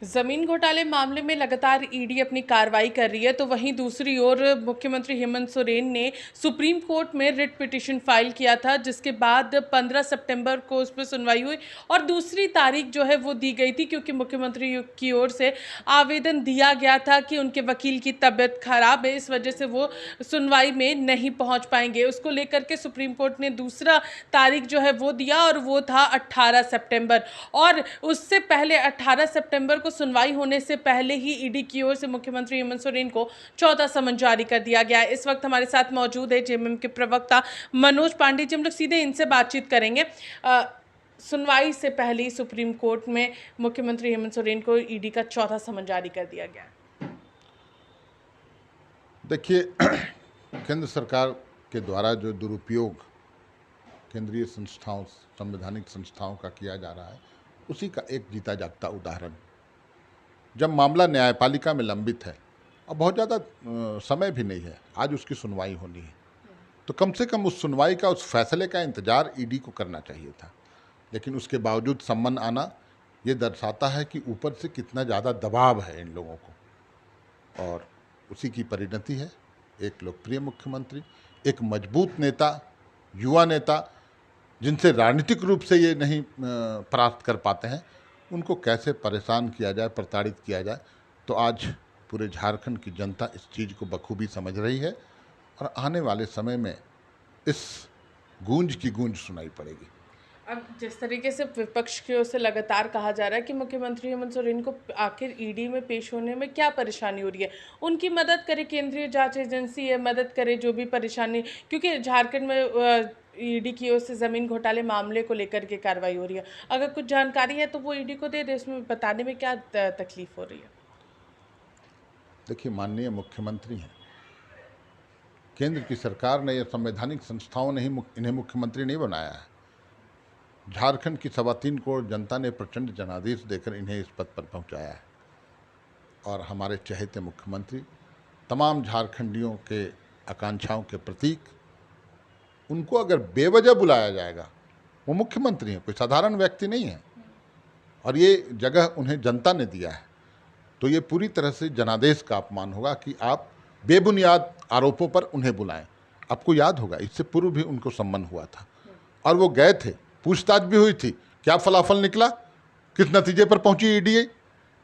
जमीन घोटाले मामले में लगातार ईडी अपनी कार्रवाई कर रही है, तो वहीं दूसरी ओर मुख्यमंत्री हेमंत सोरेन ने सुप्रीम कोर्ट में रिट पिटीशन फाइल किया था, जिसके बाद 15 सितंबर को उस पर सुनवाई हुई और दूसरी तारीख जो है वो दी गई थी, क्योंकि मुख्यमंत्री की ओर से आवेदन दिया गया था कि उनके वकील की तबीयत खराब है, इस वजह से वो सुनवाई में नहीं पहुंच पाएंगे। उसको लेकर के सुप्रीम कोर्ट ने दूसरा तारीख जो है वो दिया और वो था 18 सितंबर। और उससे पहले 18 सितंबर को सुनवाई होने से पहले ही ईडी की ओर से मुख्यमंत्री हेमंत सोरेन को चौथा समन जारी कर दिया गया है। इस वक्त हमारे साथ मौजूद है जेएमएम के प्रवक्ता मनोज पांडे जी। हम लोग सीधे इनसे बातचीत करेंगे। सुनवाई से पहले सुप्रीम कोर्ट में मुख्यमंत्री हेमंत सोरेन को ईडी का चौथा समन जारी कर दिया गया है। देखिए, केंद्र सरकार के द्वारा जो दुरुपयोग केंद्रीय संस्थाओं, संवैधानिक संस्थाओं का किया जा रहा है, उसी का एक जीता जागता उदाहरण। जब मामला न्यायपालिका में लंबित है और बहुत ज़्यादा समय भी नहीं है, आज उसकी सुनवाई होनी है, तो कम से कम उस सुनवाई का, उस फैसले का इंतजार ईडी को करना चाहिए था। लेकिन उसके बावजूद सम्मन आना ये दर्शाता है कि ऊपर से कितना ज़्यादा दबाव है इन लोगों को, और उसी की परिणति है एक लोकप्रिय मुख्यमंत्री, एक मजबूत नेता, युवा नेता, जिनसे राजनीतिक रूप से ये नहीं प्राप्त कर पाते हैं, उनको कैसे परेशान किया जाए, प्रताड़ित किया जाए। तो आज पूरे झारखंड की जनता इस चीज़ को बखूबी समझ रही है और आने वाले समय में इस गूंज की गूंज सुनाई पड़ेगी। अब जिस तरीके से विपक्ष की ओर से लगातार कहा जा रहा है कि मुख्यमंत्री हेमंत सोरेन को आखिर ईडी में पेश होने में क्या परेशानी हो रही है, उनकी मदद करे केंद्रीय जांच एजेंसी है, मदद करे जो भी परेशानी, क्योंकि झारखंड में ईडी की ओर से ज़मीन घोटाले मामले को लेकर के कार्रवाई हो रही है। अगर कुछ जानकारी है तो वो ईडी को दे दे, इसमें बताने में क्या तकलीफ हो रही है। देखिए, माननीय मुख्यमंत्री हैं, केंद्र की सरकार ने, यह संवैधानिक संस्थाओं ने ही इन्हें मुख्यमंत्री नहीं बनाया है। झारखंड की 3.25 करोड़ जनता ने प्रचंड जनादेश देकर इन्हें इस पद पर पहुंचाया है, और हमारे चहेते मुख्यमंत्री तमाम झारखंडियों के आकांक्षाओं के प्रतीक, उनको अगर बेवजह बुलाया जाएगा, वो मुख्यमंत्री हैं, कोई साधारण व्यक्ति नहीं है, और ये जगह उन्हें जनता ने दिया है, तो ये पूरी तरह से जनादेश का अपमान होगा कि आप बेबुनियाद आरोपों पर उन्हें बुलाएं। आपको याद होगा, इससे पूर्व भी उनको सम्मन हुआ था और वो गए थे, पूछताछ भी हुई थी, क्या फलाफल निकला, किस नतीजे पर पहुंची ईडी।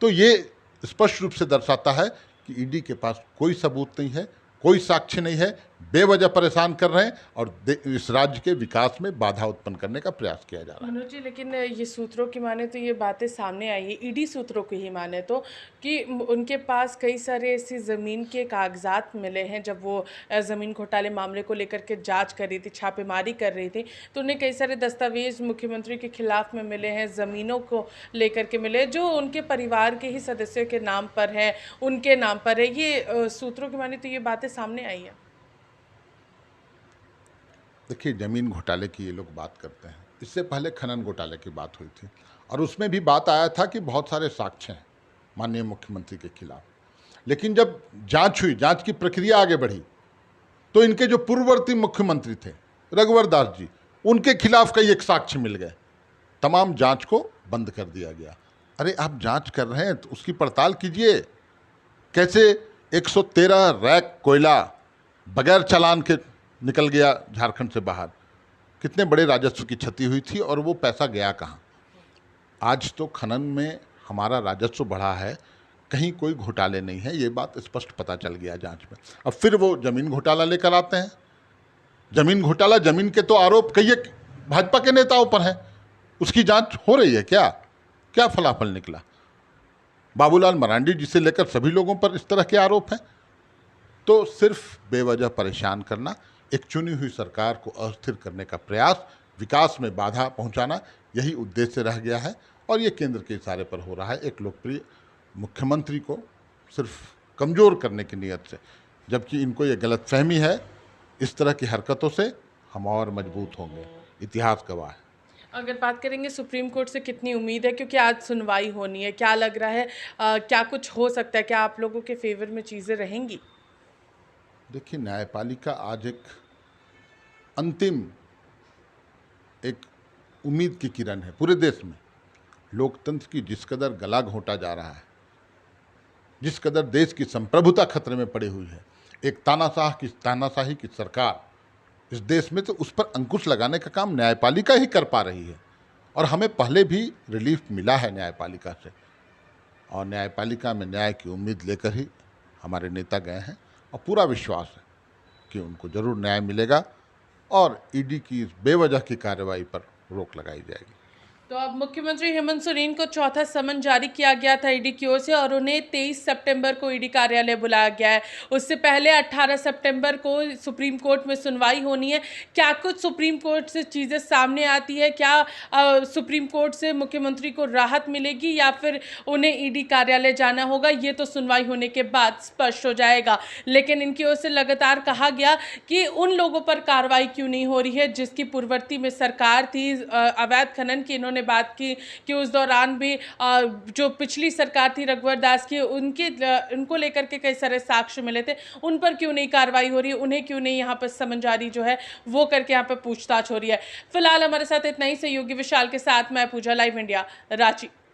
तो ये स्पष्ट रूप से दर्शाता है कि ईडी के पास कोई सबूत नहीं है, कोई साक्ष्य नहीं है, बेवजह परेशान कर रहे हैं और इस राज्य के विकास में बाधा उत्पन्न करने का प्रयास किया जा रहा है। मनोज जी, लेकिन ये सूत्रों की माने तो ये बातें सामने आई है, ईडी सूत्रों की ही माने तो, कि उनके पास कई सारे ऐसी ज़मीन के कागजात मिले हैं। जब वो ज़मीन घोटाले मामले को लेकर के जांच कर रही थी, छापेमारी कर रही थी, तो उन्हें कई सारे दस्तावेज मुख्यमंत्री के खिलाफ में मिले हैं, ज़मीनों को लेकर के मिले जो उनके परिवार के ही सदस्यों के नाम पर है, उनके नाम पर है। ये सूत्रों की माने तो ये बातें सामने आई है। देखिए, ज़मीन घोटाले की ये लोग बात करते हैं, इससे पहले खनन घोटाले की बात हुई थी और उसमें भी बात आया था कि बहुत सारे साक्ष्य हैं माननीय मुख्यमंत्री के खिलाफ। लेकिन जब जांच हुई, जांच की प्रक्रिया आगे बढ़ी, तो इनके जो पूर्ववर्ती मुख्यमंत्री थे रघुवर दास जी, उनके खिलाफ कई एक साक्ष्य मिल गए, तमाम जांच को बंद कर दिया गया। अरे आप जांच कर रहे हैं तो उसकी पड़ताल कीजिए। कैसे 113 रैक कोयला बगैर चालान के निकल गया झारखंड से बाहर, कितने बड़े राजस्व की क्षति हुई थी और वो पैसा गया कहाँ। आज तो खनन में हमारा राजस्व बढ़ा है, कहीं कोई घोटाले नहीं है, ये बात स्पष्ट पता चल गया जांच में। अब फिर वो जमीन घोटाला लेकर आते हैं। जमीन घोटाला, जमीन के तो आरोप कई एक भाजपा के नेताओं पर हैं, उसकी जांच हो रही है क्या? क्या फलाफल निकला? बाबूलाल मरांडी जिसे लेकर सभी लोगों पर इस तरह के आरोप हैं। तो सिर्फ बेवजह परेशान करना, एक चुनी हुई सरकार को अस्थिर करने का प्रयास, विकास में बाधा पहुंचाना, यही उद्देश्य रह गया है और ये केंद्र के इशारे पर हो रहा है, एक लोकप्रिय मुख्यमंत्री को सिर्फ कमज़ोर करने की नीयत से। जबकि इनको ये गलतफहमी है, इस तरह की हरकतों से हम और मजबूत होंगे, इतिहास गवाह है। अगर बात करेंगे सुप्रीम कोर्ट से कितनी उम्मीद है, क्योंकि आज सुनवाई होनी है, क्या लग रहा है, क्या कुछ हो सकता है, क्या आप लोगों के फेवर में चीज़ें रहेंगी? देखिए, न्यायपालिका आज एक अंतिम, एक उम्मीद की किरण है पूरे देश में। लोकतंत्र की जिस कदर गला घोंटा जा रहा है, जिस कदर देश की संप्रभुता खतरे में पड़ी हुई है, एक तानाशाही की सरकार इस देश में, तो उस पर अंकुश लगाने का काम न्यायपालिका ही कर पा रही है। और हमें पहले भी रिलीफ मिला है न्यायपालिका से, और न्यायपालिका में न्याय की उम्मीद लेकर ही हमारे नेता गए हैं, और पूरा विश्वास है कि उनको ज़रूर न्याय मिलेगा और ईडी की इस बेवजह की कार्रवाई पर रोक लगाई जाएगी। तो अब मुख्यमंत्री हेमंत सोरेन को चौथा समन जारी किया गया था ईडी की ओर से, और उन्हें 23 सितंबर को ईडी कार्यालय बुलाया गया है। उससे पहले 18 सितंबर को सुप्रीम कोर्ट में सुनवाई होनी है। क्या कुछ सुप्रीम कोर्ट से चीज़ें सामने आती है? क्या सुप्रीम कोर्ट से मुख्यमंत्री को राहत मिलेगी या फिर उन्हें ईडी कार्यालय जाना होगा? ये तो सुनवाई होने के बाद स्पष्ट हो जाएगा। लेकिन इनकी ओर से लगातार कहा गया कि उन लोगों पर कार्रवाई क्यों नहीं हो रही है जिसकी पूर्ववर्ती में सरकार थी, अवैध खनन की इन्होंने बात की कि उस दौरान भी जो पिछली सरकार थी रघुवर दास की, उनको लेकर के कई सारे साक्ष्य मिले थे। उन पर क्यों नहीं कार्रवाई हो रही है? उन्हें क्यों नहीं यहाँ पर समन जारी जो है वो करके यहाँ पर पूछताछ हो रही है? फिलहाल हमारे साथ इतना ही। सहयोगी विशाल के साथ मैं पूजा, लाइव इंडिया, रांची।